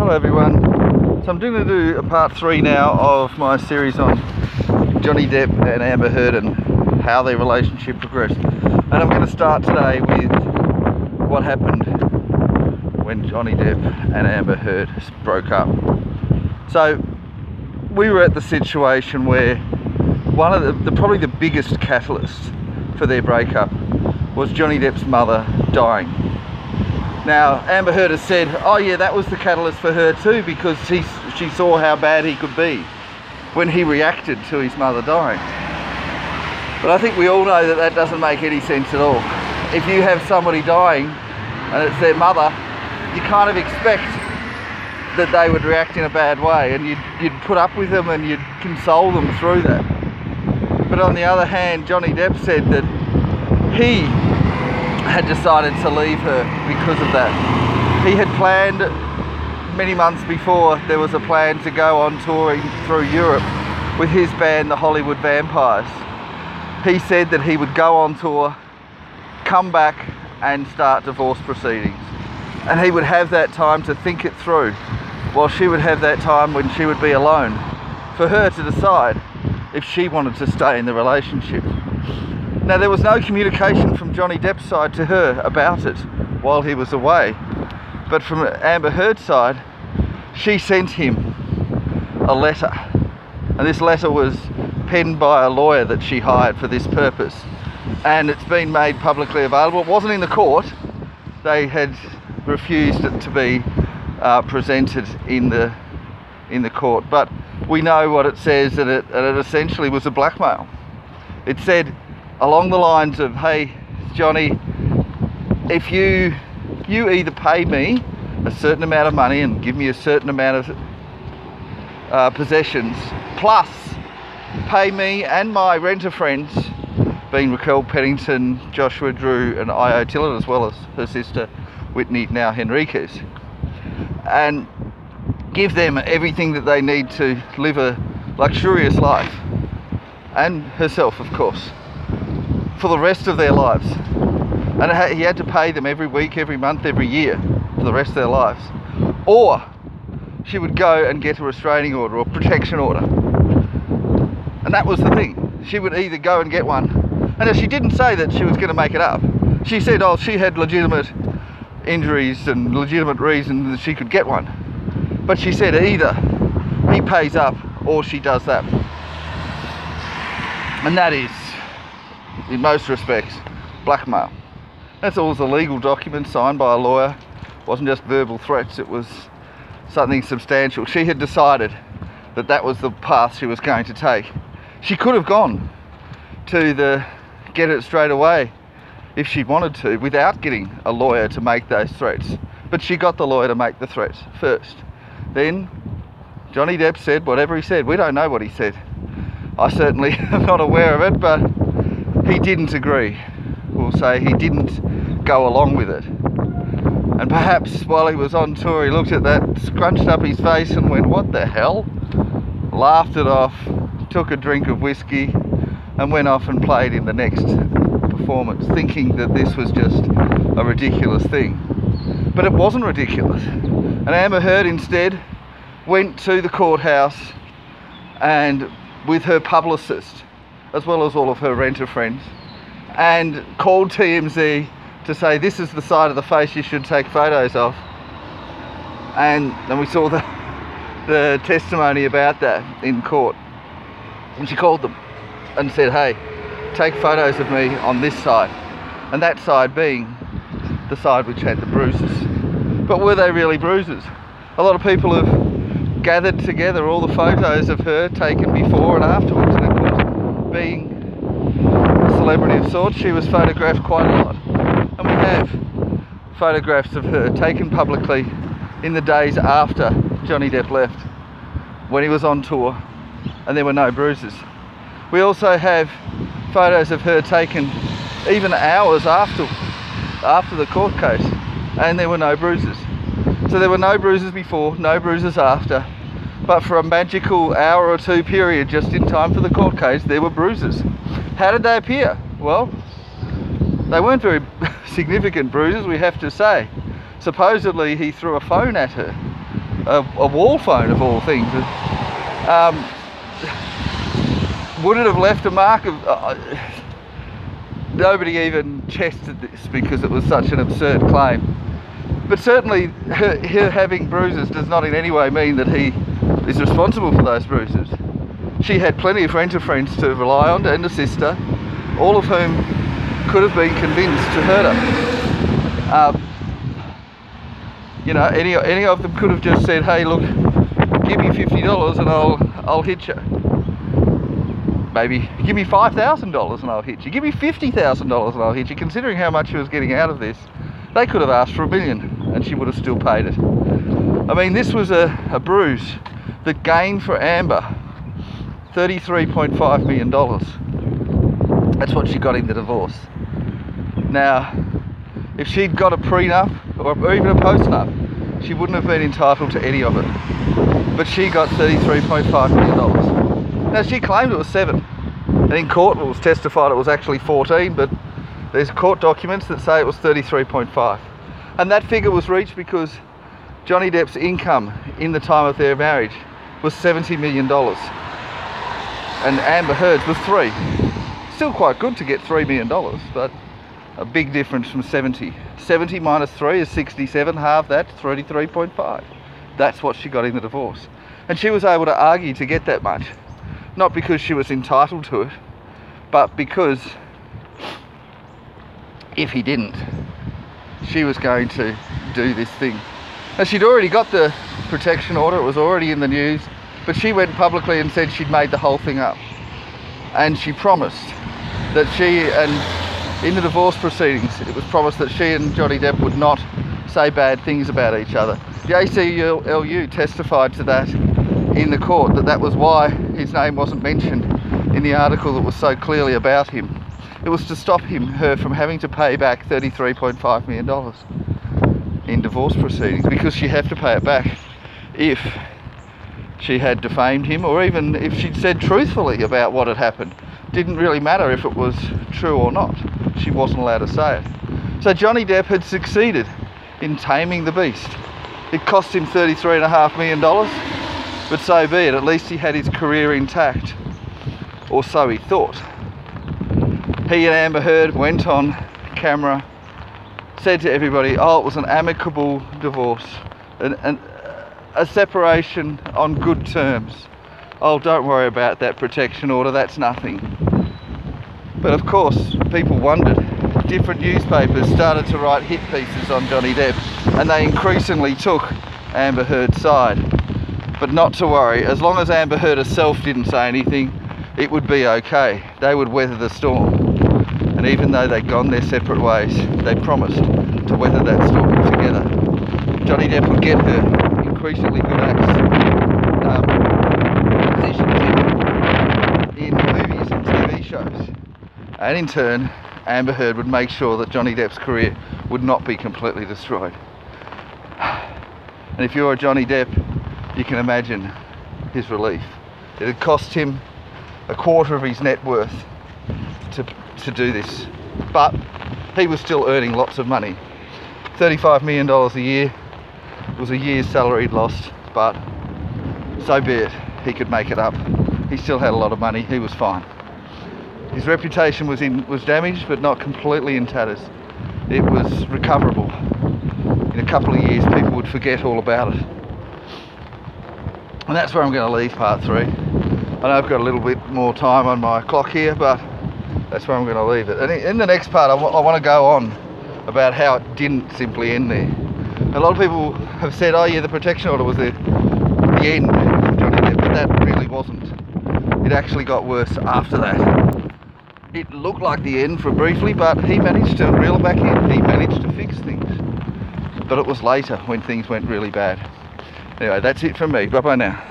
Hello everyone. So I'm going to do a part 3 now of my series on Johnny Depp and Amber Heard and how their relationship progressed. And I'm going to start today with what happened when Johnny Depp and Amber Heard broke up. So we were at the situation where one of the probably the biggest catalyst for their breakup was Johnny Depp's mother dying. Now, Amber Heard has said, oh yeah, that was the catalyst for her too, because she saw how bad he could be when he reacted to his mother dying. But I think we all know that that doesn't make any sense at all. If you have somebody dying and it's their mother, you kind of expect that they would react in a bad way, and you'd put up with them and you'd console them through that. But on the other hand, Johnny Depp said that he had decided to leave her because of that. He had planned many months before, there was a plan to go on touring through Europe with his band, the Hollywood Vampires. He said that he would go on tour, come back and start divorce proceedings. And he would have that time to think it through, while she would have that time when she would be alone, for her to decide if she wanted to stay in the relationship. Now, there was no communication from Johnny Depp's side to her about it while he was away, but from Amber Heard's side, she sent him a letter, and this letter was penned by a lawyer that she hired for this purpose, and it's been made publicly available. It wasn't in the court. They had refused it to be presented in the court, but we know what it says, and it essentially was a blackmail. It said along the lines of, hey Johnny, if you either pay me a certain amount of money and give me a certain amount of possessions, plus pay me and my renter friends, being Raquel Pennington, Joshua Drew and Io Tillett, as well as her sister Whitney, now Henriquez, and give them everything that they need to live a luxurious life, and herself of course, for the rest of their lives. And he had to pay them every week, every month, every year for the rest of their lives. Or she would go and get a restraining order or protection order. And that was the thing. She would either go and get one, and if she didn't say that she was going to make it up, she said, oh, she had legitimate injuries and legitimate reason that she could get one. But she said either he pays up or she does that. And that is, in most respects, blackmail. That's all, was a legal document signed by a lawyer. It wasn't just verbal threats, it was something substantial. She had decided that that was the path she was going to take. She could have gone to the get it straight away if she wanted to, without getting a lawyer to make those threats. But she got the lawyer to make the threats first. Then Johnny Depp said whatever he said. We don't know what he said. I certainly am not aware of it, but he didn't agree. We'll say he didn't go along with it. And perhaps while he was on tour, he looked at that, scrunched up his face and went, what the hell? Laughed it off, took a drink of whiskey and went off and played in the next performance, thinking that this was just a ridiculous thing. But it wasn't ridiculous. And Amber Heard instead went to the courthouse and with her publicist, as well as all of her renter friends, and called TMZ to say this is the side of the face you should take photos of. And then we saw the testimony about that in court. And she called them and said, hey, take photos of me on this side. And that side being the side which had the bruises. But were they really bruises? A lot of people have gathered together all the photos of her taken before and afterwards, and of course, being a celebrity of sorts, she was photographed quite a lot. And we have photographs of her taken publicly in the days after Johnny Depp left, when he was on tour, and there were no bruises. We also have photos of her taken even hours after the court case, and there were no bruises. So there were no bruises before, no bruises after, but for a magical hour or two period just in time for the court case, there were bruises. How did they appear? Well, they weren't very significant bruises, we have to say. Supposedly he threw a phone at her a wall phone of all things. Would it have left a mark of... nobody even tested this because it was such an absurd claim. But certainly her having bruises does not in any way mean that he is responsible for those bruises. She had plenty of rental friends to rely on and a sister, all of whom could have been convinced to hurt her. You know, any of them could have just said, hey look, give me $50 and I'll hit you. Maybe give me $5,000 and I'll hit you. Give me $50,000 and I'll hit you. Considering how much she was getting out of this, they could have asked for $1 million and she would have still paid it. I mean, this was a bruise that gained for Amber $33.5 million. That's what she got in the divorce. Now, if she'd got a prenup or even a postnup, she wouldn't have been entitled to any of it. But she got $33.5 million. Now, she claimed it was 7, and in court it was testified it was actually 14, but there's court documents that say it was 33.5. And that figure was reached because Johnny Depp's income in the time of their marriage was $70 million. And Amber Heard's was 3. Still quite good to get $3 million, but a big difference from 70. 70 minus 3 is 67, half that, 33.5. That's what she got in the divorce. And she was able to argue to get that much. Not because she was entitled to it, but because if he didn't, she was going to do this thing. Now, she'd already got the protection order, it was already in the news, but she went publicly and said she'd made the whole thing up. And she promised that in the divorce proceedings, it was promised that she and Johnny Depp would not say bad things about each other. The ACLU testified to that in the court, that was why his name wasn't mentioned in the article that was so clearly about him. It was to stop her from having to pay back $33.5 million in divorce proceedings, because she'd have to pay it back if she had defamed him, or even if she'd said truthfully about what had happened. Didn't really matter if it was true or not. She wasn't allowed to say it. So Johnny Depp had succeeded in taming the beast. It cost him $33.5 million, but so be it. At least he had his career intact, or so he thought. He and Amber Heard went on camera, said to everybody, oh, it was an amicable divorce, and a separation on good terms. Oh, don't worry about that protection order, that's nothing. But of course, people wondered. Different newspapers started to write hit pieces on Johnny Depp, and they increasingly took Amber Heard's side. But not to worry, as long as Amber Heard herself didn't say anything, it would be okay. They would weather the storm. And even though they'd gone their separate ways, they promised to weather that storm together. Johnny Depp would get her increasingly good acts, positions in movies and TV shows. And in turn, Amber Heard would make sure that Johnny Depp's career would not be completely destroyed. And if you're a Johnny Depp, you can imagine his relief. It had cost him a quarter of his net worth to do this, but he was still earning lots of money. $35 million a year was a year's salary he'd lost, but so be it. He could make it up. He still had a lot of money. He was fine. His reputation was damaged, but not completely in tatters. It was recoverable. In a couple of years, people would forget all about it. And that's where I'm going to leave part 3. I know I've got a little bit more time on my clock here, but that's where I'm going to leave it. And in the next part, I want to go on about how it didn't simply end there. A lot of people have said, oh yeah, the protection order was the end for Johnny Depp, but that really wasn't. It actually got worse after that. It looked like the end for briefly, but he managed to reel back in. He managed to fix things. But it was later when things went really bad. Anyway, that's it from me. Bye-bye now.